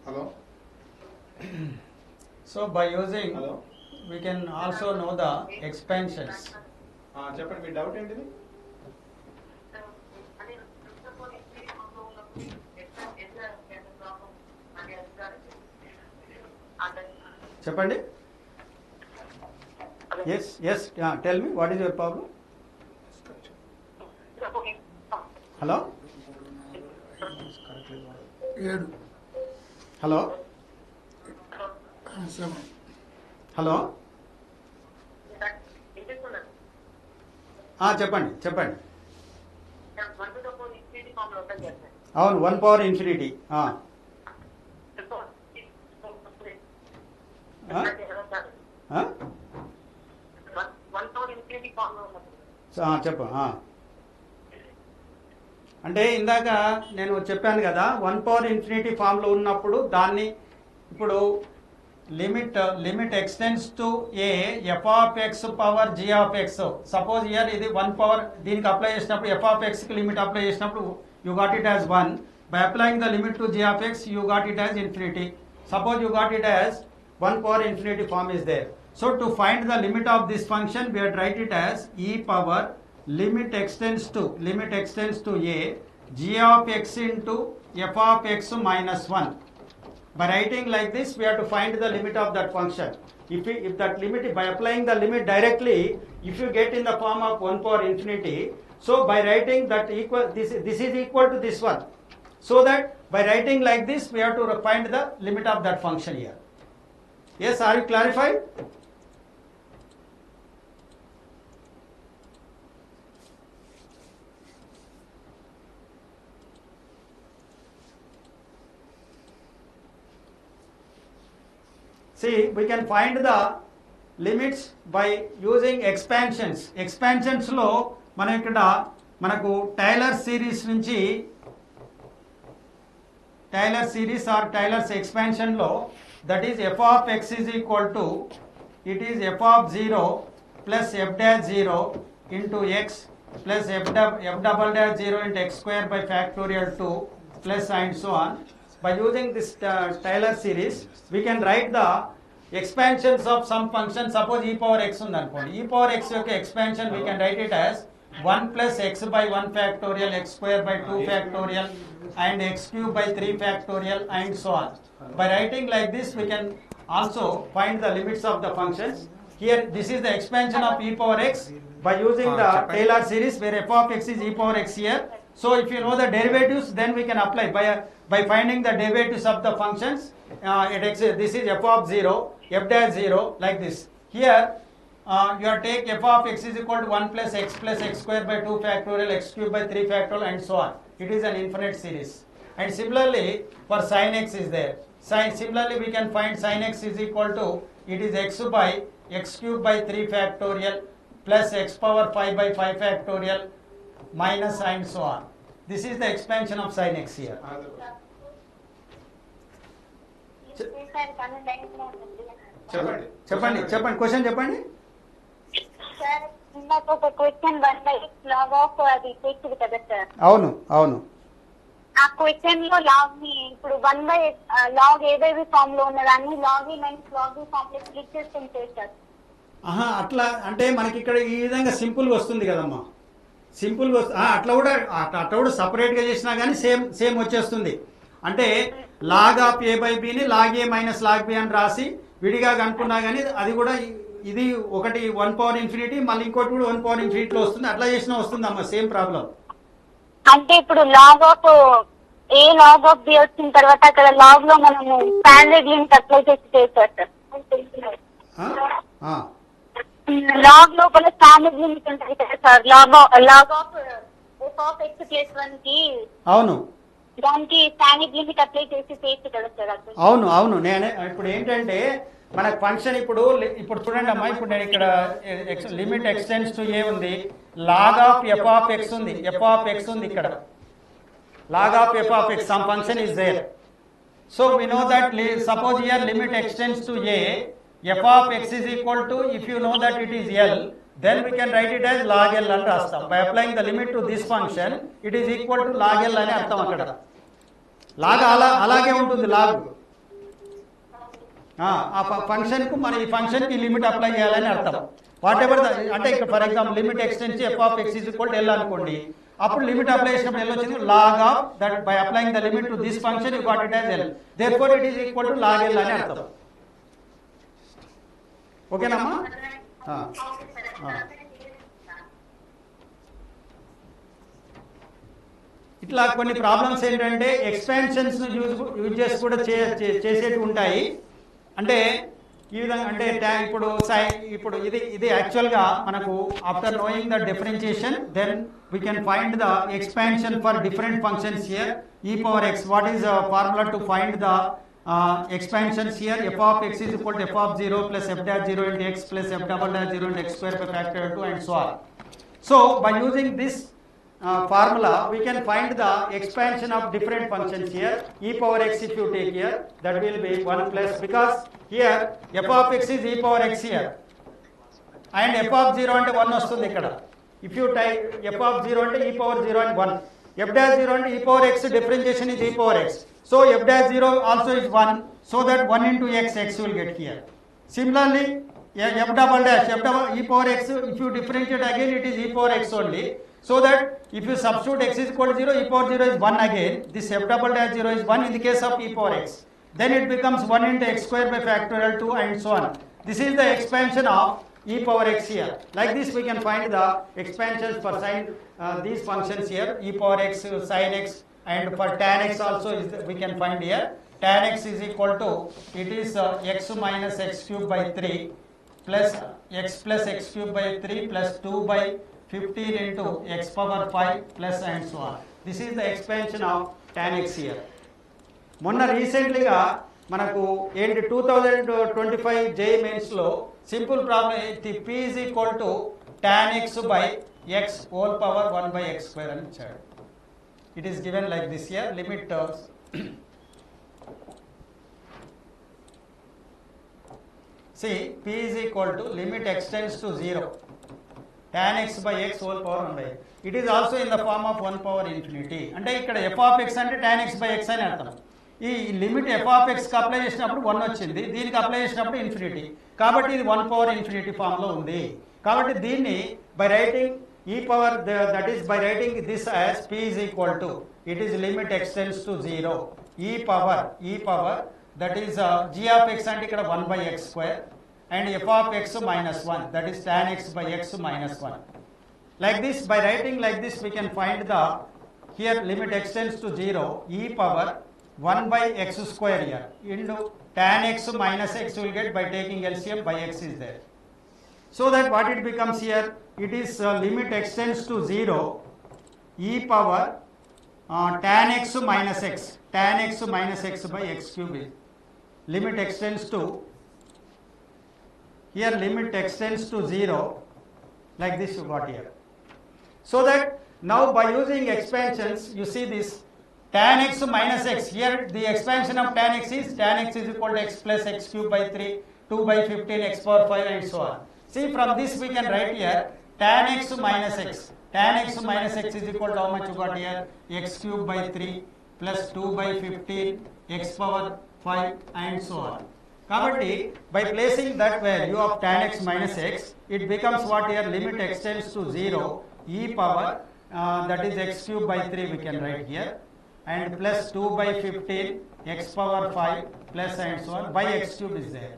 Hello So by using, hello we can also know the expansions. చెప్పండి, మీ డౌట్ ఏంటిది? చెప్పండి. Yes, yes. Tell me what is your problem. Hello. ఏడు Hello. 7 Hello. చెప్పండి చెప్పండి. అవును, 1 power infinity. చెప్పు. అంటే ఇందాక నేను చెప్పాను కదా, 1 power infinity ఫామ్లో ఉన్నప్పుడు దాన్ని ఇప్పుడు limit X tends to A F of X power G of X. Suppose here ఇది 1 power, దీనికి అప్లై చేసినప్పుడు ఎఫ్ ఆఫ్ ఎక్స్కి లిమిట్ అప్లై చేసినప్పుడు you got it as 1. By applying the limit to G of X you got it as infinity. Suppose you got it as 1 power infinity form is there. So to find the limit of this function, we had write it as e power limit extends to a g of x into f of x minus 1. By writing like this, we have to find the limit of that function. If that limit, by applying the limit directly, if you get in the form of 1 power infinity, so by writing that this is equal to this one. So that by writing like this, we have to find the limit of that function here. Yes, are you clarified? See, we can find the limits by using expansions. Expansions లో మనం ఇక్కడ మనకు Taylor series నుంచి Taylor series or Taylor's expansion లో that is f of X is equal to it is f of 0 plus f dash 0 into x plus f double dash 0 into x square by factorial 2 plus and so on. By using this Taylor series, we can write the expansions of some function. Suppose e power x ఉంది అనుకోండి, e power x యొక్క expansion we can write it as 1 plus x by 1 factorial, x square by 2 factorial and x cube by 3 factorial and so on. By writing like this, we can also find the limits of the functions. Here this is the expansion of e power x by using the Taylor series where f of x is e power x here. So if you know the derivatives, then we can apply by finding the derivatives of the functions at x. This is f of 0, f dash 0 like this. Here you are take f of x is equal to 1 plus x square by 2 factorial, x cube by 3 factorial, and so on. It is an infinite series. And similarly, for sin x is there. Similarly, we can find sin x is equal to, it is x by x cube by 3 factorial plus x power 5 by 5 factorial minus and so on. This is the expansion of sin x here. చెప్పండి చెప్పండి question చెప్పండి. Sir నాకు ఒక question 1/x log of అది చేస్తుంది కదా sir. అవును అవును. ఆ క్వశ్చన్ లో లాగ్ ని ఇప్పుడు 1/x లాగ్ ఏదేవి ఫామ్ లో ఉన్నదాన్ని లాగ్ మైనస్ లాగ్ ఫామ్ లో స్ప్లిట్ చేసుకుని చేస్తారు. అట్లా అంటే మనకి ఇక్కడ ఈ విధంగా సింపుల్ వస్తుంది కదమ్మా. సింపుల్ అట్లా కూడా సపరేట్ గా చేసినా కానీ సేమ్ వచ్చేస్తుంది. అంటే లాగ్ ఆఫ్ ఏ బై బిని log a minus log b అని రాసి విడిగా కనుక్కున్నా కానీ అది కూడా ఇది ఒకటి 1 పవర్ ఇన్ఫినిటీ మళ్ళీ ఇంకోటి కూడా 1 పవర్ ఇన్ఫినిటీలో వస్తుంది. అట్లా చేసినా వస్తుందమ్మా సేమ్ ప్రాబ్లం. అంటే ఇప్పుడు log of A log of B వచ్చిన తర్వాత అక్కడ లాగ్ లో మనము స్టాండర్డ్ లిమిట్ అప్లై చేసి చేస్తారు సార్. లాగ్ లోపల స్టాండర్డ్ లిమిట్ ఉంటుంది కదా sir. Log of F of X plus 1 కి అవును దానికి స్టాండర్డ్ లిమిట్ అప్లై చేసి చేయొచ్చు కదా సార్. అవును నేనే ఇప్పుడు ఏంటంటే మన ఫంక్షన్ ఇప్పుడు చూడండి అమ్మా. ఇప్పుడు నేను ఇక్కడ లిమిట్ ఎక్స్టెండ్స్ టు ఏ ఉంది, log of F of X ఉంది, ఎఫ్ ఆఫ్ ఎక్స్ ఉంది. ఇక్కడ log of F of X some function is there. So we know that suppose here limit X tends to A, F of X is equal to, if you know that it is L, then we can write it as log L అని రాస్తాం. By applying the limit to this function, it is equal to log L అని అర్థం. అక్కడ log అలాగే ఉంటుంది. Log ఆ function కు మన ఈ ఫంక్షన్ కి లిమిట్ అప్లై చేయాలని అర్థం. వాట్ ఎవర్ అంటే ఇక్కడ for example limit X tends F of X is equal to L అనుకోండి. అప్పుడు లిమిట్ అప్లై చేసినప్పుడు ఎల్ వచ్చింది log of that. By applying the limit to this function you got it as L, therefore it is equal to log L అని అర్థం. ఓకేనమ్మా? ఇట్లా కొన్ని problems ఏంటంటే ఎక్స్పాన్షన్స్ యూజ్ చేసి కూడా చేసేవి ఉంటాయి. అంటే ఈ విధంగా అంటే ఇప్పుడు ఇది యాక్చువల్గా మనకు after knowing the differentiation then we can find the expansion for different functions here. ఈ power x, what is formula to find the expansions here? F of x is equal to f of 0 plus f dash 0 into x plus f double dash 0 into x square by factor 2 and so on. So by using this formula we can find the expansion of different functions here. E power x if you take here, that will be 1 plus, because here f of x is e power x here and f of 0 ante 1 vastundi ikkada. If you type f of 0 ante e power 0 and 1, f dash 0 ante e power x, differentiation is e power x. So f dash 0 also is 1, so that 1 into x will get here. Similarly, f double dash, e power x, if you differentiate again it is e power x only. So that if you substitute x is equal to 0, e power 0 is 1 again. This f double dash 0 is 1 in the case of e power x. Then it becomes 1 into x square by factorial 2 and so on. This is the expansion of e power x here. Like this we can find the expansions for sin these functions here, e power x, sin x, and for tan x also we can find here. Tan x is equal to, it is x minus x cube by 3 plus x cube by 3 plus 2 by 15 into x power 5 plus and so on. This is the expansion of tan x here. మొన్న రీసెంట్లీగా మనకు ఏంటి 2025 JEE mains లో simple problem p is equal to tan x by x whole power 1 by x square అని ఇచ్చాడు. It is given like this here. Limit see p is equal to limit extends to 0 tan x by x whole power 1 by x. It is also in the form of 1 power infinity. అంటే ఇక్కడ f of x అంటే tan x by x అని అర్థం. ఈ limit f of x కి apply చేసినప్పుడు 1 వచ్చింది, దీనికి అప్లై చేసినప్పుడు ఇన్ఫినిటీ, కాబట్టి ఇది 1 పవర్ ఇన్ఫినిటీ ఫామ్ లో ఉంది. కాబట్టి దీన్ని by writing e power that is by writing this as p is equal to, it is limit extends to 0 e power that is g of x అంటే ఇక్కడ 1 by x square and f of x minus 1, that is tan x by x minus 1. Like this, by writing like this we can find the here limit extends to 0 e power 1 by x square here into tan x minus x will get by taking LCM by x is there. So that what it becomes here, it is limit extends to 0 e power tan x minus x, tan x minus x by x cube is limit extends to, here limit extends to 0, like this you got here. So that now by using expansions, you see this tan x minus x, here the expansion of tan x is equal to x plus x cube by 3, 2 by 15 x power 5 and so on. See, from this we can write here tan x minus x. Tan x minus x is equal to how much you got here? X cube by 3 plus 2 by 15 x power 5 and so on. Kabatti, by placing that value of tan x minus x, it becomes what here? Limit extends to 0 e power that is x cube by 3 we can write here, and plus 2 by 15 x power 5 plus and so on by x cube is there.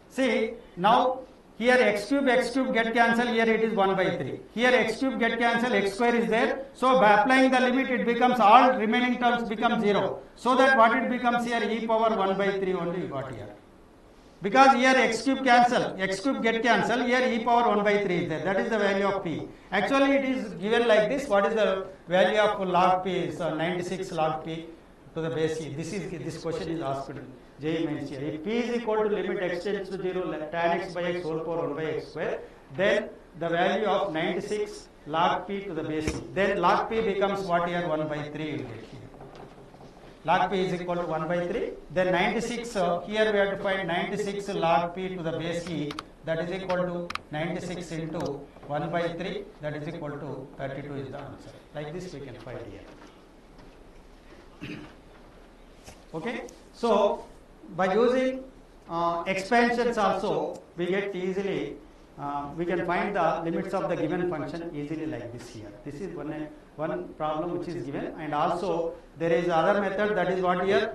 See, now here x cube get cancelled, here it is 1 by 3. Here x cube get cancelled, x square is there. So by applying the limit, it becomes all remaining terms become 0. So that what it becomes here, e power 1 by 3 only you got here. Because here x cube get cancelled, here e power 1 by 3 is there. That is the value of p. Actually it is given like this. What is the value of log p? Is 96 log p to the base e. This question is asked in JEE Mains here. If p is equal to limit extends to 0 tan x by x whole power 1 by x square, then the value of 96 log p to the base e. Then log p becomes what here? 1 by 3 you will get here. Log p is equal to 1 by 3. Then 96, here we have to find 96 log p to the base e, that is equal to 96 into 1 by 3, that is equal to 32 is the answer. Like this we can find here. Okay. So by using expansions also, we get easily, we can find the limits of the given function easily like this here. This is one problem which is given, and also there is other method, that is what here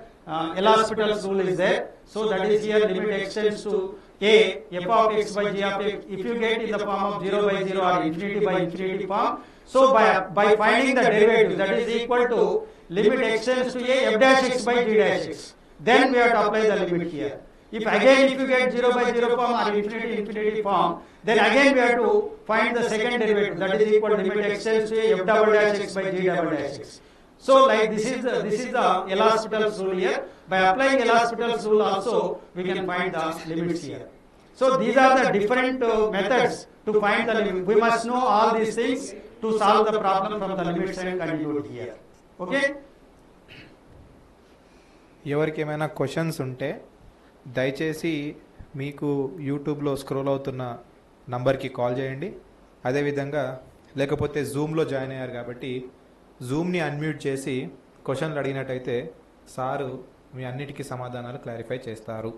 L'Hospital's rule is there. So that is here limit extends to a f of x by g of x. If you get in the form of 0 by 0 or infinity by infinity form, so by finding the derivative, that is equal to limit extends to a f dash x by g dash x. Then we have to apply the limit here. If you get 0 by 0 form or infinity form, then again we have to find the second derivative, that is equal to limit extends to a f double dash x by g double dash x. So like this is the L'Hospital's rule here. By applying L'Hospital's rule also, we can find the limits here. So these are the different methods to find the limit. We must know all these things to solve the problem from the limits and conclude here. Okay? ఎవరికి ఏమైనా questions ఉంటే దయచేసి మీకు యూట్యూబ్లో scroll అవుతున్న నంబర్కి call చేయండి. అదేవిధంగా లేకపోతే జూమ్లో జాయిన్ అయ్యారు కాబట్టి జూమ్ని అన్మ్యూట్ చేసి క్వశ్చన్లు అడిగినట్టయితే సారు మీ అన్నిటికీ సమాధానాలు క్లారిఫై చేస్తారు.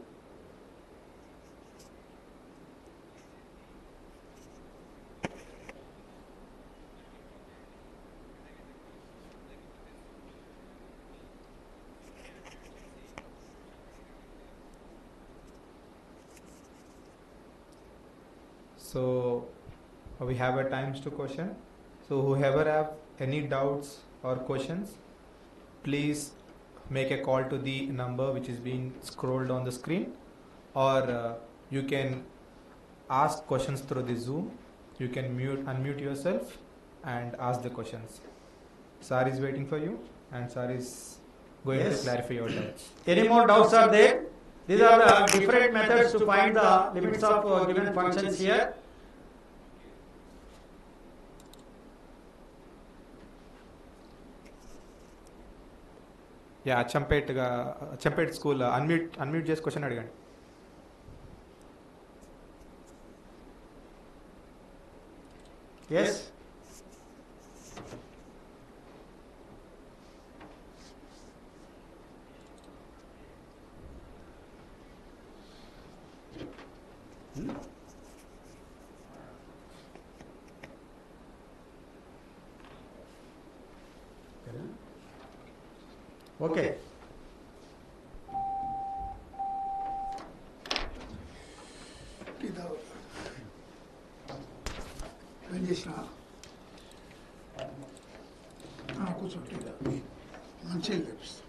So we have a times to question. So whoever have any doubts or questions, please make a call to the number which is being scrolled on the screen, or you can ask questions through the Zoom. You can unmute yourself and ask the questions. Sir is waiting for you, and Sir is going to clarify your doubts. Any more doubts are there? These are the different methods to find the limits of given functions here. Yeah, Champet school unmute చేసి question అడగండి. Yes. Okay. ఏం చేసినా కూర్చోండి మంచిగా తెప్పిస్తాం.